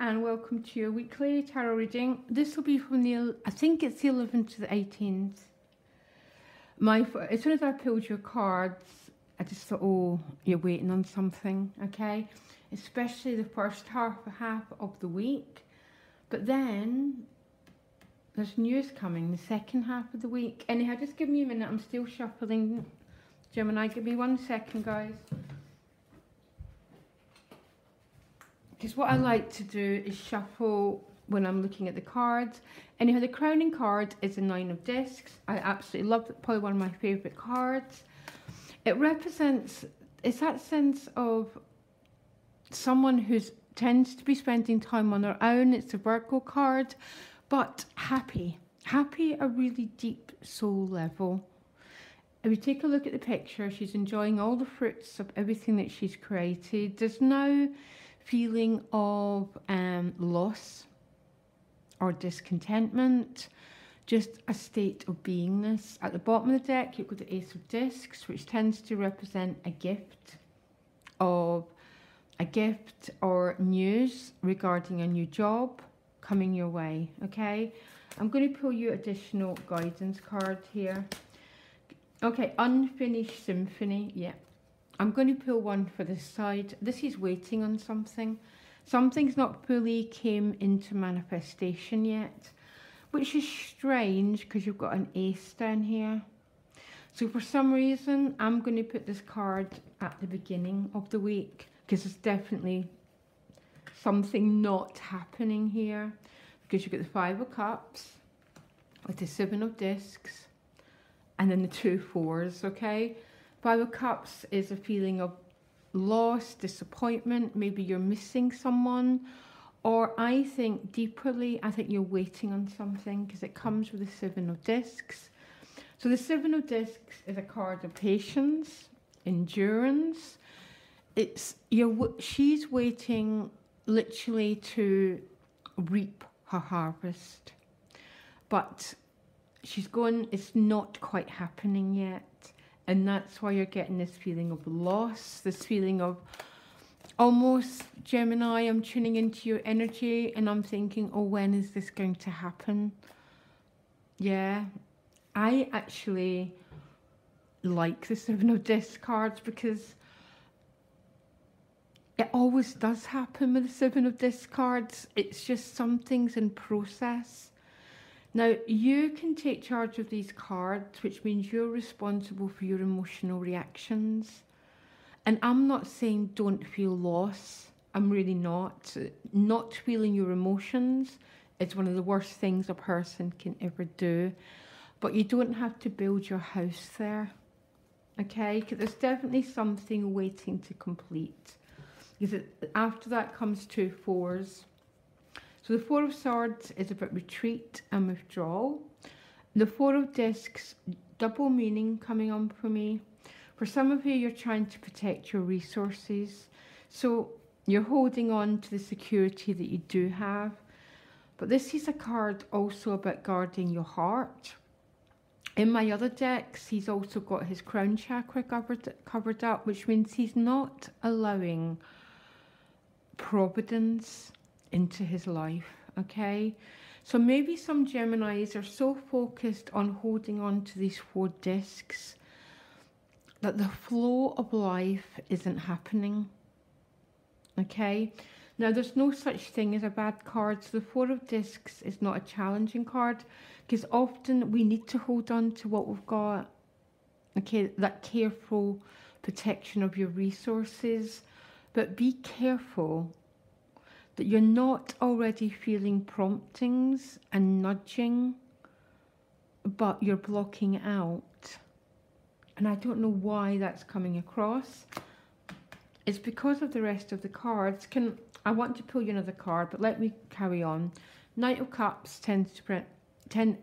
and welcome to your weekly tarot reading. This will be from I think it's the 11th to the 18th. As soon as I pulled your cards, I just thought, oh, you're waiting on something, okay? Especially the first half of the week. But then there's news coming, the second half of the week. Anyhow, just give me a minute, I'm still shuffling. Gemini, give me 1 second, guys. Because what I like to do is shuffle when I'm looking at the cards. Anyhow, the crowning card is a 9 of discs. I absolutely love it, probably one of my favourite cards. It represents, it's that sense of someone who tends to be spending time on their own. It's a Virgo card, but happy at a really deep soul level. If you take a look at the picture, she's enjoying all the fruits of everything that she's created. There's no feeling of loss or discontentment, just a state of beingness. At the bottom of the deck, you've got the Ace of Discs, which tends to represent a gift or news regarding a new job coming your way, okay? I'm going to pull you additional guidance card here. Okay, Unfinished Symphony, yeah. I'm going to pull one for this side. This is waiting on something. Something's not fully came into manifestation yet, which is strange because you've got an ace down here. So for some reason, I'm going to put this card at the beginning of the week because there's definitely something not happening here. Because you've got the 5 of Cups with the 7 of Discs and then the 2 4s, okay? 5 of Cups is a feeling of loss, disappointment. Maybe you're missing someone. Or I think deeply, I think you're waiting on something because it comes with the 7 of Discs. So the 7 of Discs is a card of patience, endurance. She's waiting literally to reap her harvest. But it's not quite happening yet. And that's why you're getting this feeling of loss, this feeling of almost, Gemini, I'm tuning into your energy and I'm thinking, oh, when is this going to happen? Yeah, I actually like the 7 of Discs cards because it always does happen with the 7 of Discs cards. It's just something's in process. Now, you can take charge of these cards, which means you're responsible for your emotional reactions. And I'm not saying don't feel loss. I'm really not. Not feeling your emotions is one of the worst things a person can ever do. But you don't have to build your house there, okay? Because there's definitely something waiting to complete. Because after that comes 2 4s. So the 4 of Swords is about retreat and withdrawal. The 4 of Discs, double meaning coming on for me. For some of you, you're trying to protect your resources. So you're holding on to the security that you do have. But this is a card also about guarding your heart. In my other decks, he's also got his crown chakra covered up, which means he's not allowing providence into his life, okay? So maybe some Geminis are so focused on holding on to these 4 discs that the flow of life isn't happening, okay? Now, there's no such thing as a bad card. So the 4 of Discs is not a challenging card because often we need to hold on to what we've got, okay? That careful protection of your resources. But be careful that you're not already feeling promptings and nudging, but you're blocking out. And I don't know why that's coming across. It's because of the rest of the cards. I want to pull you another card, but let me carry on. Knight of Cups tends to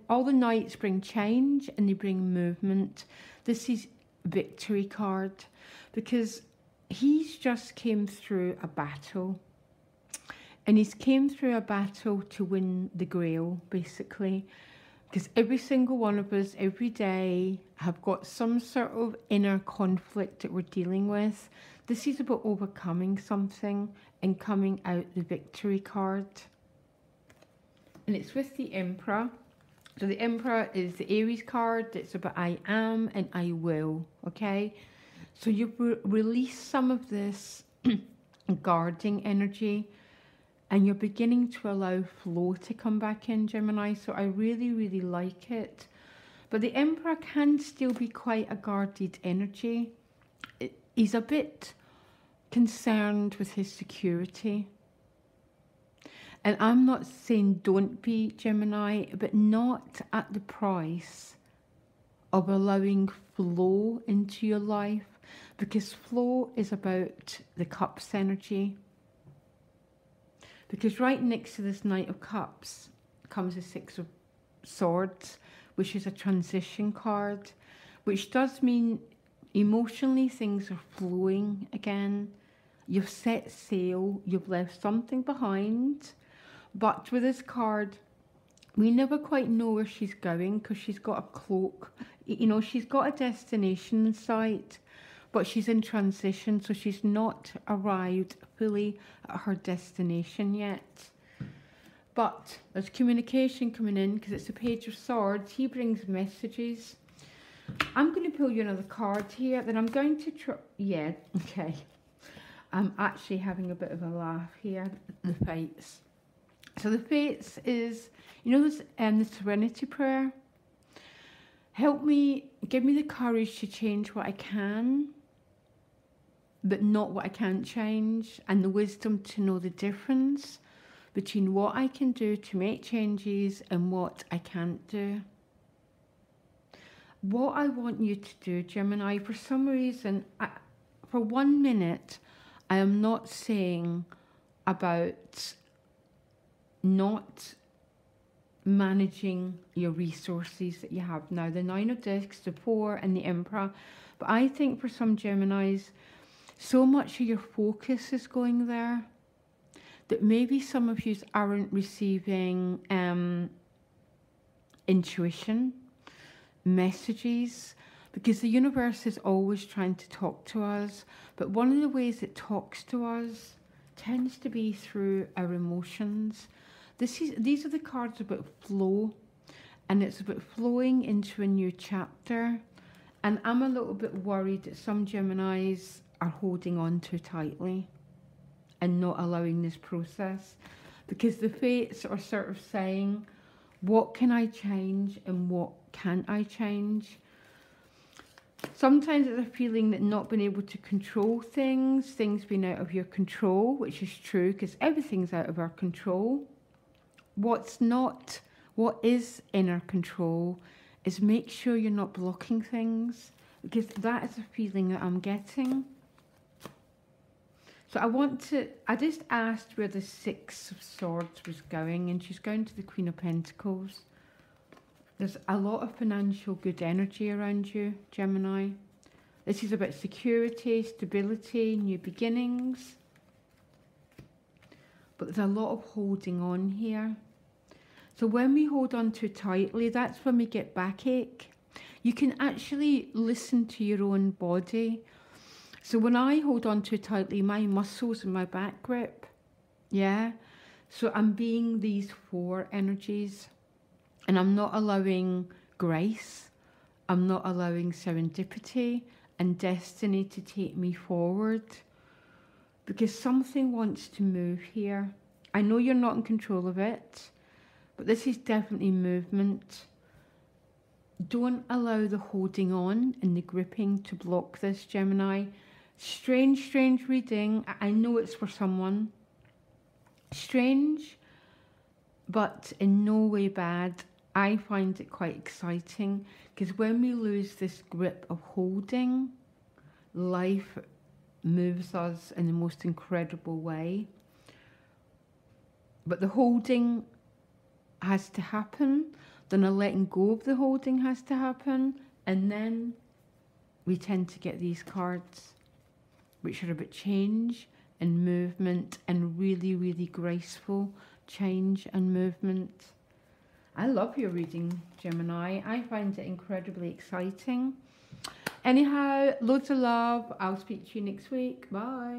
all the knights bring change and they bring movement. This is victory card because he's just came through a battle. And he's came through a battle to win the Grail, basically. Because every single one of us, every day, have got some sort of inner conflict that we're dealing with. This is about overcoming something and coming out the victory card. And it's with the Emperor. So the Emperor is the Aries card. It's about I am and I will, okay? So you release some of this guarding energy and you're beginning to allow flow to come back in, Gemini. So I really, really like it. But the Emperor can still be quite a guarded energy. He's a bit concerned with his security. And I'm not saying don't be, Gemini, but not at the price of allowing flow into your life, because flow is about the Cups energy. Because right next to this Knight of Cups comes the Six of Swords, which is a transition card, which does mean emotionally things are flowing again. You've set sail, you've left something behind. But with this card, we never quite know where she's going because she's got a cloak. You know, she's got a destination in sight, but she's in transition, so she's not arrived fully at her destination yet. But there's communication coming in because it's the Page of Swords. He brings messages. I'm going to pull you another card here. Then I'm going to try... Yeah, okay. I'm actually having a bit of a laugh here. The Fates. So the Fates is, you know, this, the Serenity Prayer. Help me, give me the courage to change what I can, but not what I can't change, and the wisdom to know the difference between what I can do to make changes and what I can't do. What I want you to do, Gemini, for some reason, for 1 minute, I am not saying about not managing your resources that you have now. The Nine of Discs, the Four, and the Emperor. But I think for some Geminis, so much of your focus is going there that maybe some of you aren't receiving intuition, messages, because the universe is always trying to talk to us. But one of the ways it talks to us tends to be through our emotions. These are the cards about flow, and it's about flowing into a new chapter. And I'm a little bit worried that some Geminis are holding on too tightly and not allowing this process, because the Fates are sort of saying, what can I change and what can't I change? Sometimes it's a feeling that not being able to control things being out of your control, which is true because everything's out of our control. What is in our control is make sure you're not blocking things, because that is a feeling that I'm getting. So I just asked where the Six of Swords was going, and she's going to the Queen of Pentacles. There's a lot of financial good energy around you, Gemini. This is about security, stability, new beginnings. But there's a lot of holding on here. So when we hold on too tightly, that's when we get backache. You can actually listen to your own body. So when I hold on too tightly, my muscles and my back grip. Yeah. So I'm being these four energies. And I'm not allowing grace. I'm not allowing serendipity and destiny to take me forward. Because something wants to move here. I know you're not in control of it, but this is definitely movement. Don't allow the holding on and the gripping to block this, Gemini. Strange reading. I know it's for someone. Strange, but in no way bad. I find it quite exciting, because when we lose this grip of holding, life moves us in the most incredible way. But the holding has to happen, then a letting go of the holding has to happen, and then we tend to get these cards, which are about change and movement and really, really graceful change and movement. I love your reading, Gemini. I find it incredibly exciting. Anyhow, loads of love. I'll speak to you next week. Bye.